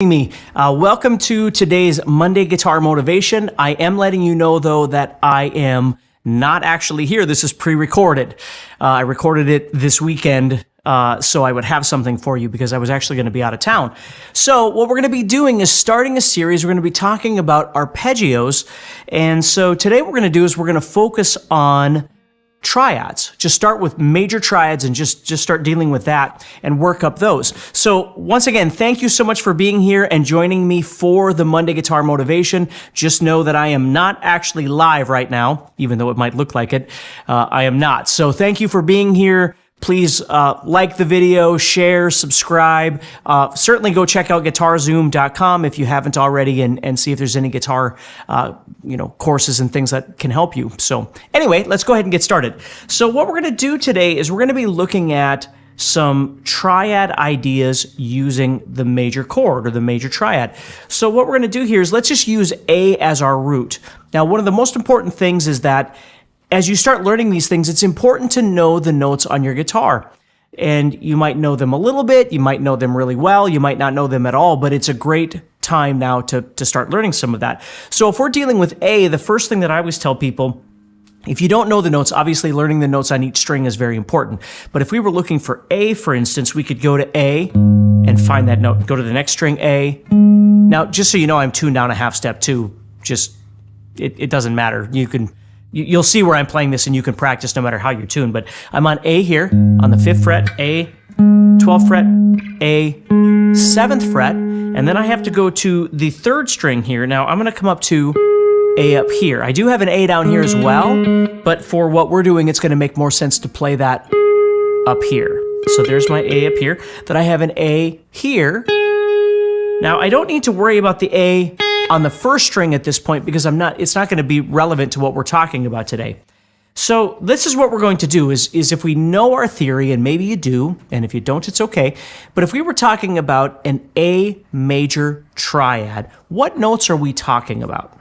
Me. Welcome to today's Monday Guitar Motivation. I am letting you know, though, that I am not actually here. This is pre-recorded. I recorded it this weekend, so I would have something for you because I was actually going to be out of town. So what we're going to be doing is starting a series. We're going to be talking about arpeggios. And so today what we're going to do is we're going to focus on triads. Just start with major triads and just start dealing with that and work up those. So once again, thank you so much for being here and joining me for the Monday Guitar Motivation. Just know that I am not actually live right now, even though it might look like it. I am not. So thank you for being here. Please like the video, share, subscribe. Certainly go check out guitarzoom.com if you haven't already and see if there's any guitar courses and things that can help you. So anyway, let's go ahead and get started. So what we're going to do today is we're going to be looking at some triad ideas using the major chord or the major triad. So what we're going to do here is let's just use A as our root. Now, one of the most important things is that as you start learning these things, it's important to know the notes on your guitar. And you might know them a little bit, you might know them really well, you might not know them at all, but it's a great time now to start learning some of that. So if we're dealing with A, the first thing that I always tell people, if you don't know the notes, obviously learning the notes on each string is very important. But if we were looking for A, for instance, we could go to A and find that note. Go to the next string, A. Now, just so you know, I'm tuned down a half step too. Just, it doesn't matter. You'll see where I'm playing this and you can practice no matter how you're tuned. But I'm on A here, on the 5th fret, A, 12th fret, A, 7th fret, and then I have to go to the 3rd string here. Now I'm going to come up to A up here. I do have an A down here as well, but for what we're doing, it's going to make more sense to play that up here. So there's my A up here. Then I have an A here. Now I don't need to worry about the A on the 1st string at this point because it's not going to be relevant to what we're talking about today. So this is what we're going to do is if we know our theory, and maybe you do, and if you don't, it's okay. But if we were talking about an A major triad, what notes are we talking about?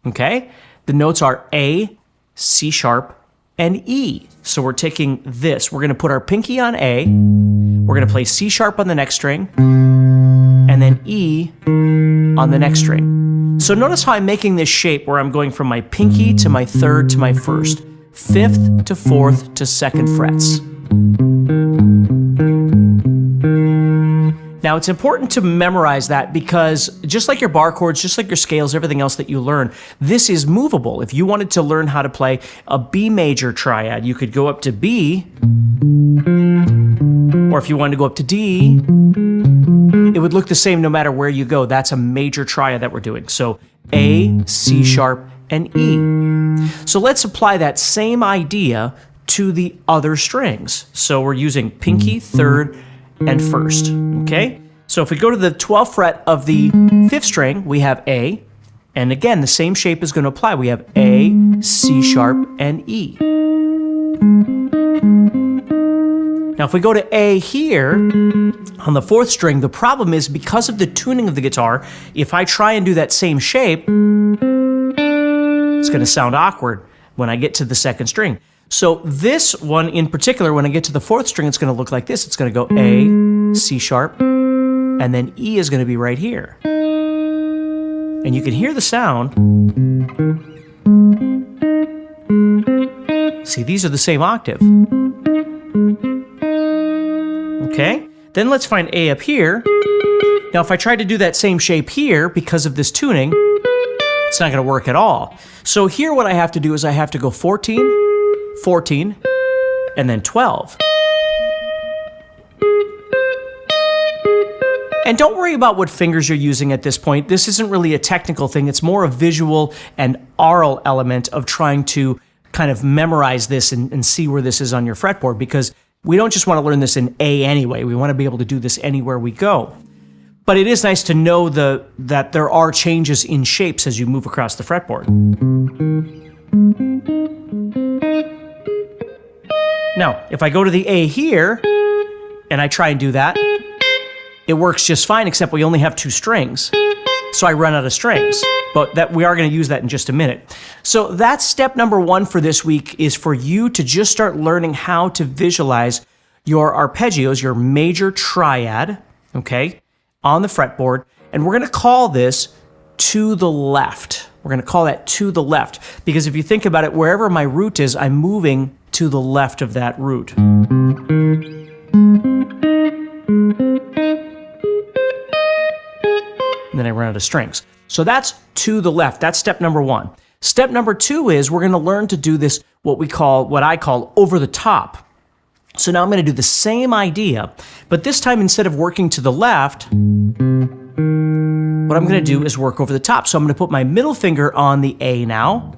Okay? The notes are A, C sharp, and E. So we're taking this. We're going to put our pinky on A. We're going to play C sharp on the next string, and then E on the next string. So notice how I'm making this shape where I'm going from my pinky to my 3rd to my 1st, 5th to 4th to 2nd frets. Now it's important to memorize that because just like your bar chords, just like your scales, everything else that you learn, this is movable. If you wanted to learn how to play a B major triad, you could go up to B, or if you wanted to go up to D, it would look the same no matter where you go. That's a major triad that we're doing. So A, C sharp, and E. So let's apply that same idea to the other strings. So we're using pinky, 3rd, and 1st, okay? So if we go to the 12th fret of the 5th string, we have A, and again, the same shape is going to apply. We have A, C sharp, and E. Now, if we go to A here, on the 4th string, the problem is because of the tuning of the guitar, if I try and do that same shape, it's going to sound awkward when I get to the 2nd string. So this one in particular, when I get to the 4th string, it's going to look like this. It's going to go A, C sharp, and then E is going to be right here. And you can hear the sound. See, these are the same octave. Okay, then let's find A up here. Now, if I try to do that same shape here, because of this tuning, it's not going to work at all. So here what I have to do is I have to go 14, 14, and then 12. And don't worry about what fingers you're using at this point. This isn't really a technical thing. It's more a visual and aural element of trying to kind of memorize this and see where this is on your fretboard, because we don't just want to learn this in A anyway. We want to be able to do this anywhere we go. But it is nice to know that there are changes in shapes as you move across the fretboard. Now, if I go to the A here, and I try and do that, it works just fine, except we only have 2 strings. So I run out of strings. But that we are going to use that in just a minute. So that's step number 1 for this week, is for you to just start learning how to visualize your arpeggios, your major triad, okay? on the fretboard, and we're going to call this to the left. We're going to call that to the left, because if you think about it, wherever my root is, I'm moving to the left of that root. And then I run out of strings. So that's to the left. That's step number one. Step number two is we're going to learn to do this, what I call over the top. So now I'm going to do the same idea, but this time instead of working to the left, what I'm going to do is work over the top. So I'm going to put my middle finger on the A now.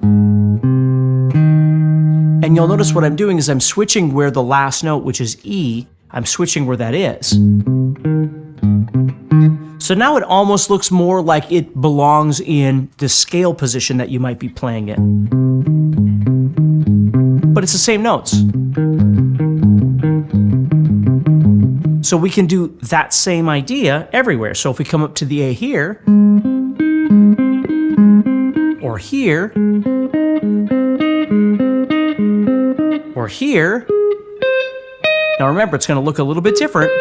And you'll notice what I'm doing is I'm switching where the last note, which is E, I'm switching where that is. So now it almost looks more like it belongs in the scale position that you might be playing in. But it's the same notes. So we can do that same idea everywhere. So if we come up to the A here, or here, or here, now remember, it's going to look a little bit different.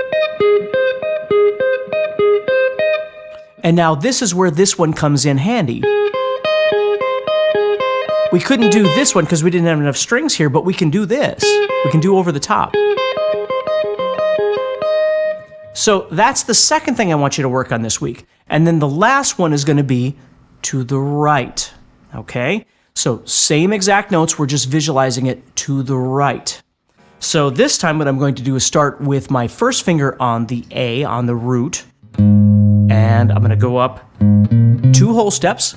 And now this is where this one comes in handy. We couldn't do this one because we didn't have enough strings here, but we can do this. We can do over the top. So that's the second thing I want you to work on this week. And then the last one is going to be to the right. Okay? So same exact notes, we're just visualizing it to the right. So this time what I'm going to do is start with my first finger on the A, on the root. And I'm going to go up 2 whole steps.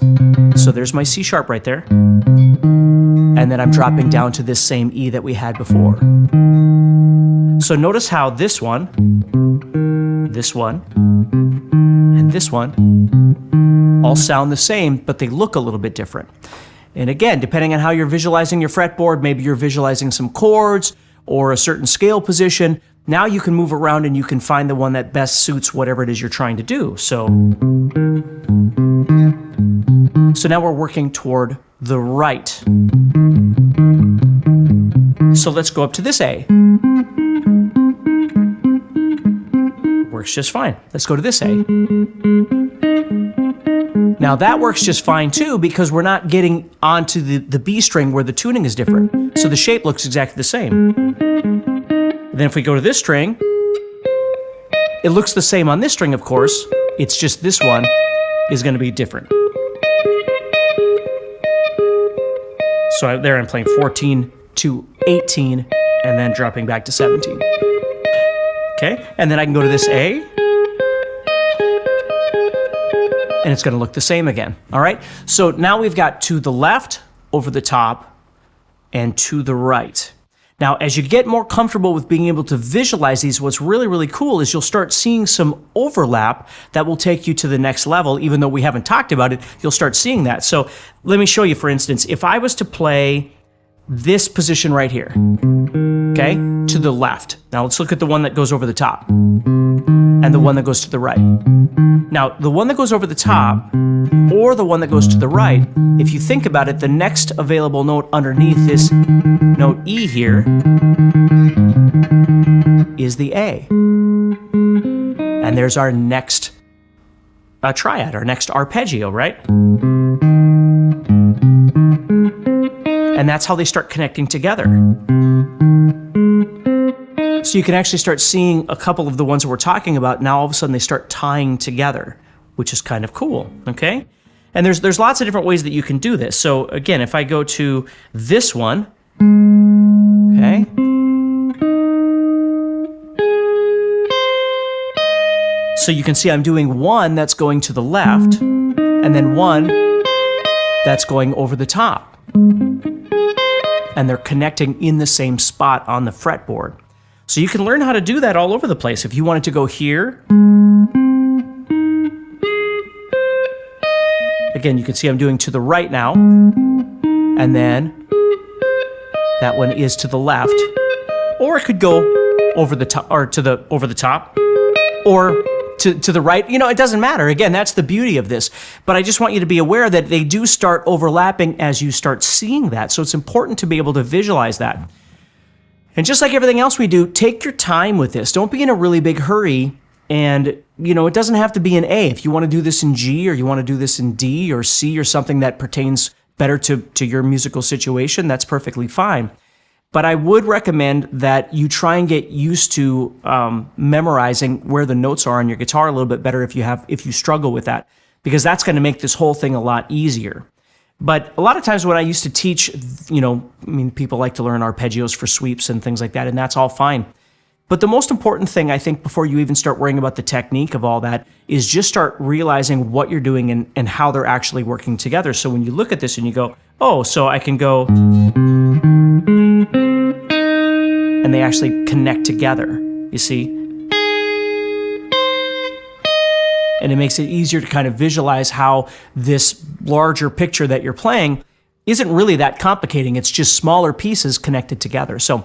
So there's my C sharp right there. And then I'm dropping down to this same E that we had before. So notice how this one, and this one all sound the same, but they look a little bit different. And again, depending on how you're visualizing your fretboard, maybe you're visualizing some chords or a certain scale position. Now you can move around and you can find the one that best suits whatever it is you're trying to do. So now we're working toward the right. So let's go up to this A. Works just fine. Let's go to this A. Now that works just fine too, because we're not getting onto the B string where the tuning is different. So the shape looks exactly the same. Then if we go to this string, it looks the same on this string, of course. It's just this one is going to be different. So there I'm playing 14 to 18 and then dropping back to 17. Okay, and then I can go to this A, and it's going to look the same again. All right, so now we've got to the left, over the top, and to the right. Now, as you get more comfortable with being able to visualize these, what's really, really cool is you'll start seeing some overlap that will take you to the next level. Even though we haven't talked about it, you'll start seeing that. So let me show you, for instance, if I was to play this position right here, okay, to the left. Now let's look at the one that goes over the top and the one that goes to the right. Now, the one that goes over the top or the one that goes to the right, if you think about it, the next available note underneath this note E here is the A. And there's our next triad, our next arpeggio, right? And that's how they start connecting together. So you can actually start seeing a couple of the ones that we're talking about. Now all of a sudden they start tying together, which is kind of cool, okay? And there's lots of different ways that you can do this. So again, if I go to this one, okay? So you can see I'm doing one that's going to the left, and then one that's going over the top. And they're connecting in the same spot on the fretboard. So you can learn how to do that all over the place. If you wanted to go here, again, you can see I'm doing to the right now, and then that one is to the left, or it could go over the top, or over the top, or to the right. You know, it doesn't matter. Again, that's the beauty of this. But I just want you to be aware that they do start overlapping as you start seeing that. So it's important to be able to visualize that. And just like everything else we do, take your time with this. Don't be in a really big hurry And, it doesn't have to be an A. If you want to do this in G, or you want to do this in D or C, or something that pertains better to your musical situation, that's perfectly fine. But I would recommend that you try and get used to memorizing where the notes are on your guitar a little bit better if you struggle with that, because that's going to make this whole thing a lot easier. But a lot of times when I used to teach, people like to learn arpeggios for sweeps and things like that, and that's all fine. But the most important thing, I think, before you even start worrying about the technique of all that, is just start realizing what you're doing and how they're actually working together. So when you look at this and you go, oh, so I can go, and they actually connect together, you see? And it makes it easier to kind of visualize how this larger picture that you're playing isn't really that complicating. It's just smaller pieces connected together. So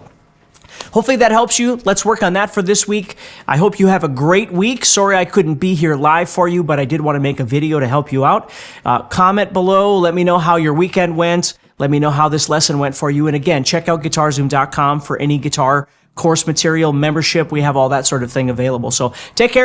hopefully that helps you. Let's work on that for this week. I hope you have a great week. Sorry I couldn't be here live for you, but I did want to make a video to help you out. Comment below. Let me know how your weekend went. Let me know how this lesson went for you. And again, check out guitarzoom.com for any guitar course material, membership. We have all that sort of thing available. So take care.